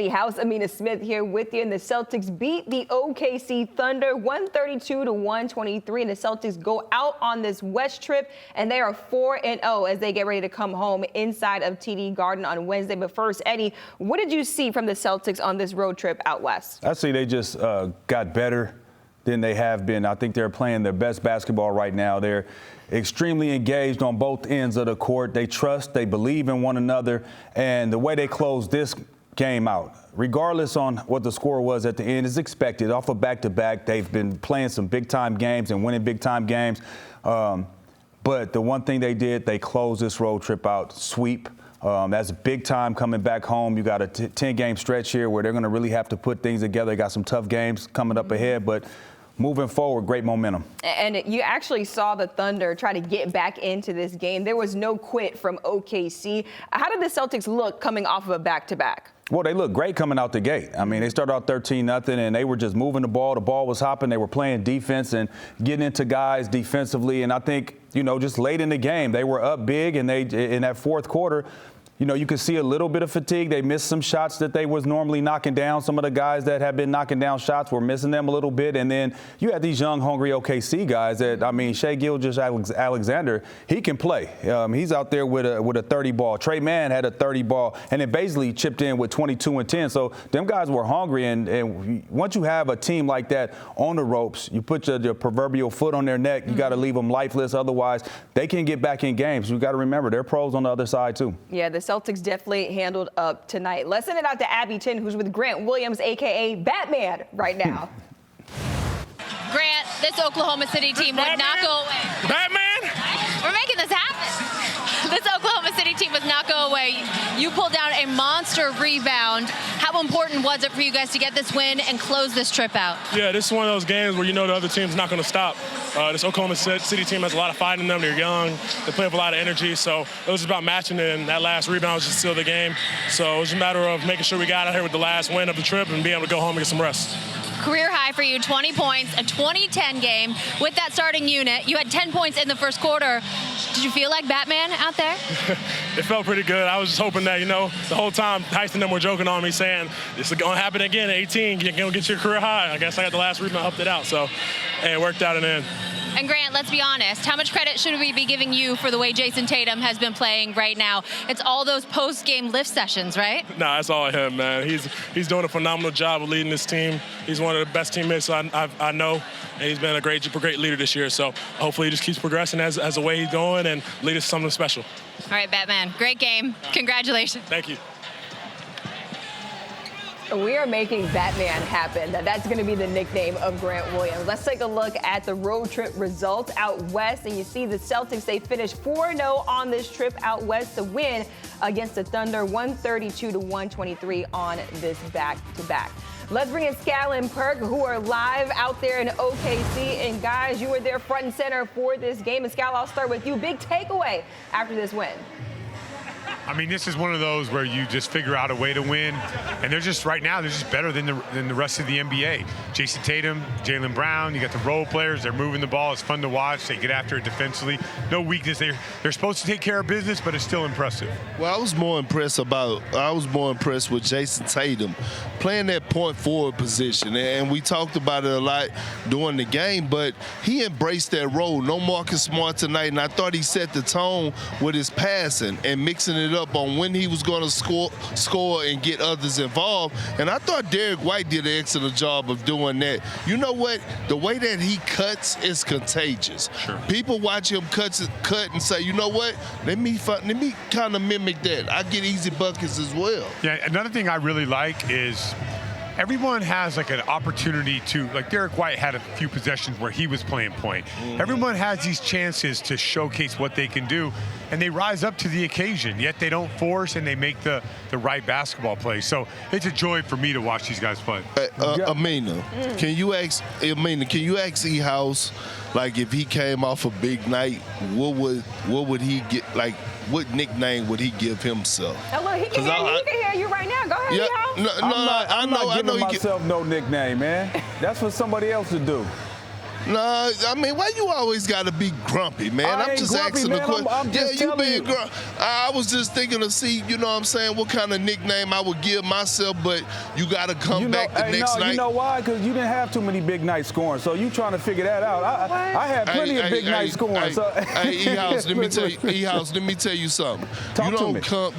House, Amina Smith here with you. And the Celtics beat the OKC Thunder 132-123. And the Celtics go out on this West trip, and they are 4-0 as they get ready to come home inside of TD Garden on Wednesday. But first, Eddie, what did you see from the Celtics on this road trip out west? I see they just got better than they have been. I think they're playing their best basketball right now. They're extremely engaged on both ends of the court. They trust, they believe in one another, and the way they close this game out, regardless on what the score was at the end, is expected. Off of back-to-back, they've been playing some big-time games and winning big-time games. But the one thing they did, they closed this road trip out, sweep. That's big time coming back home. You got a 10-game stretch here where they're going to really have to put things together. They got some tough games coming up ahead, but moving forward, great momentum. And you actually saw the Thunder try to get back into this game. There was no quit from OKC. How did the Celtics look coming off of a back-to-back? Well, they look great coming out the gate. I mean, they started out 13-0, and they were just moving the ball. The ball was hopping. They were playing defense and getting into guys defensively. And I think, just late in the game, they were up big, and in that fourth quarter, you could see a little bit of fatigue. They missed some shots that they was normally knocking down. Some of the guys that have been knocking down shots were missing them a little bit. And then you had these young, hungry OKC guys that, Shai Gilgeous-Alexander, he can play. He's out there with a 30 ball. Trey Mann had a 30 ball, and it basically chipped in with 22 and 10. So them guys were hungry. And once you have a team like that on the ropes, you put your proverbial foot on their neck. You got to leave them lifeless. Otherwise, they can get back in games. You got to remember, they're pros on the other side, too. Yeah, the Celtics definitely handled up tonight. Let's send it out to Abbyton, who's with Grant Williams, a.k.a. Batman, right now. Grant, this Oklahoma City team would not go away. Batman? We're making this happen. This Oklahoma City team would not go away. You pulled down a monster rebound. How important was it for you guys to get this win and close this trip out? Yeah, this is one of those games where the other team's not going to stop. This Oklahoma City team has a lot of fight in them. They're young. They play with a lot of energy. So it was about matching it, and that last rebound was just still the game. So it was a matter of making sure we got out here with the last win of the trip and being able to go home and get some rest. Career high for you, 20 points, a 20-10 game. With that starting unit, you had 10 points in the first quarter. Did you feel like Batman out there? It felt pretty good. I was just hoping that, the whole time Tyson and them were joking on me saying, this is going to happen again at 18. You're going to get your career high. I guess I got the last rebound, helped it out. So, hey, it worked out in the end. And Grant, let's be honest, how much credit should we be giving you for the way Jason Tatum has been playing right now? It's all those post-game lift sessions, right? No, that's all him, man. He's doing a phenomenal job of leading this team. He's one of the best teammates I know, and he's been a great leader this year. So hopefully he just keeps progressing as the way he's going and lead us to something special. All right, Batman, great game. Congratulations. Thank you. We are making Batman happen. That's going to be the nickname of Grant Williams. Let's take a look at the road trip results out west. And you see the Celtics, they finished 4-0 on this trip out west to win against the Thunder 132-123 on this back-to-back. Let's bring in Scal and Perk, who are live out there in OKC. And guys, you were there front and center for this game. And Scal, I'll start with you. Big takeaway after this win. This is one of those where you just figure out a way to win, and they're just better than the rest of the NBA. Jason Tatum, Jaylen Brown, you got the role players. They're moving the ball. It's fun to watch. They get after it defensively. No weakness. They're supposed to take care of business, but it's still impressive. Well, I was more impressed with Jason Tatum playing that point forward position, and we talked about it a lot during the game. But he embraced that role. No Marcus Smart tonight, and I thought he set the tone with his passing and mixing it up on when he was going to score and get others involved. And I thought Derek White did an excellent job of doing that. You know what? The way that he cuts is contagious. Sure. People watch him cut and say, you know what? Let me kind of mimic that. I get easy buckets as well. Yeah, another thing I really like is everyone has an opportunity to, Derek White had a few possessions where he was playing point. Mm-hmm. Everyone has these chances to showcase what they can do, and they rise up to the occasion, yet they don't force and they make the right basketball play. So it's a joy for me to watch these guys play. Amina, can you ask E-House, if he came off a big night, what would he get, what nickname would he give himself? Oh, look, he can hear you right now. Go ahead, E-House. I'm not giving myself no nickname, man. That's for somebody else to do. Nah, I mean, why you always got to be grumpy, man? I'm just grumpy, asking man. a question. I'm just you telling being you. grumpy. I was just thinking to see, you know what I'm saying, what kind of nickname I would give myself, but you got to come back the next night. You know why? Because you didn't have too many big nights scoring, so you trying to figure that out. I had plenty of big nights scoring. E-House, let me tell you something.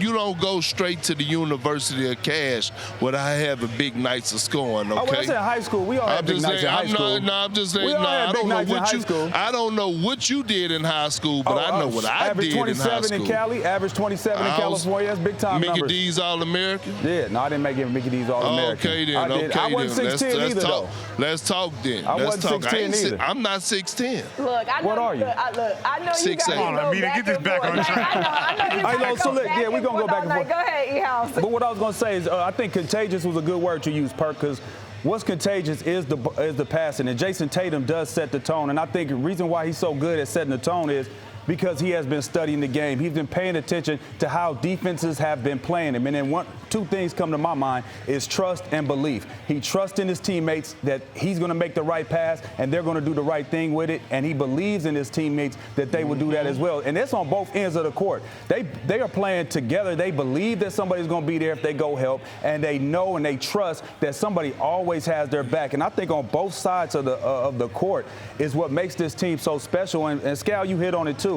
You don't go straight to the University of Cash without having big nights of scoring, okay? Oh, well, that's in high school. We all had big nights in high school. I'm just saying, I don't know what you did in high school, but I know what I did in high school. Average 27 in Cali, average 27 in California. That's big time numbers. Mickey D's All-American? Yeah, no, I didn't make it Mickey D's All-American. Okay, then. I wasn't 6'10" either, though. Let's talk then. I wasn't 6'10" either. I'm not 6'10". Look, I know. What are you? I know you guys. Come on, Amina, get this back on track. I know you guys. So look, yeah, we're gonna go back and forth. Go ahead, E-House. But what I was gonna say is, I think contagious was a good word to use, Perk, because what's contagious is the passing, and Jason Tatum does set the tone. And I think the reason why he's so good at setting the tone is because he has been studying the game. He's been paying attention to how defenses have been playing him. And then two things come to my mind is trust and belief. He trusts in his teammates that he's going to make the right pass and they're going to do the right thing with it. And he believes in his teammates that they will do that as well. And it's on both ends of the court. They are playing together. They believe that somebody's going to be there if they go help. And they know and they trust that somebody always has their back. And I think on both sides of the court is what makes this team so special. And Scal, you hit on it too.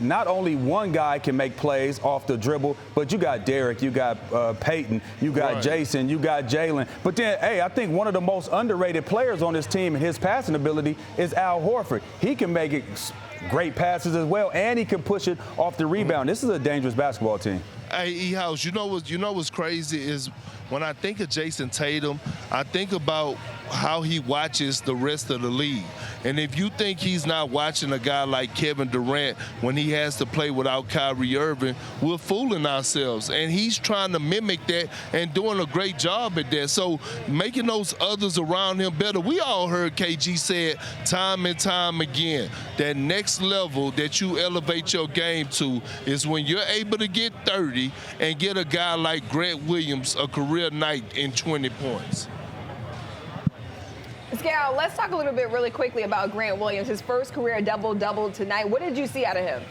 Not only one guy can make plays off the dribble, but you got Derek, you got Peyton, you got Jason, you got Jalen. But then, hey, I think one of the most underrated players on this team and his passing ability is Al Horford. He can make it great passes as well, and he can push it off the rebound. This is a dangerous basketball team. Hey, E-House, you know what's crazy is when I think of Jason Tatum, I think about how he watches the rest of the league. And if you think he's not watching a guy like Kevin Durant when he has to play without Kyrie Irving, we're fooling ourselves. And he's trying to mimic that and doing a great job at that. So making those others around him better. We all heard KG said time and time again, that next level that you elevate your game to is when you're able to get 30 and get a guy like Grant Williams a career night in 20 points. Scal, let's talk a little bit really quickly about Grant Williams, his first career double-double tonight. What did you see out of him?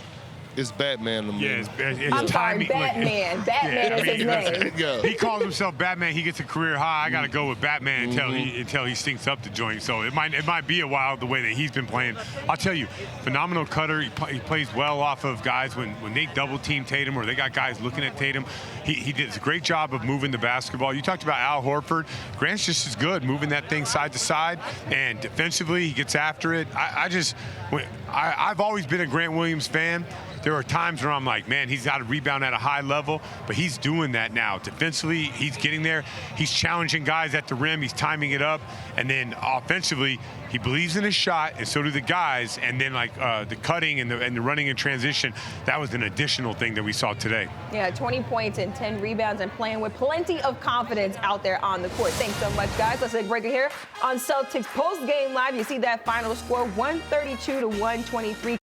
It's Batman to me. Yeah, I'm sorry, Batman. Batman is his name. He calls himself Batman. He gets a career high. I got to go with Batman until he stinks up the joint. So it might be a while the way that he's been playing. I'll tell you, phenomenal cutter. He plays well off of guys when they double team Tatum or they got guys looking at Tatum. He did a great job of moving the basketball. You talked about Al Horford. Grant's just as good moving that thing side to side, and defensively he gets after it. I've always been a Grant Williams fan. There are times where I'm like, man, he's got to rebound at a high level, but he's doing that now. Defensively, he's getting there. He's challenging guys at the rim. He's timing it up. And then offensively, he believes in his shot, and so do the guys. And then, like, the cutting and the running in transition, that was an additional thing that we saw today. Yeah, 20 points and 10 rebounds and playing with plenty of confidence out there on the court. Thanks so much, guys. Let's take a break here on Celtics Post Game Live. You see that final score, 132 to 123.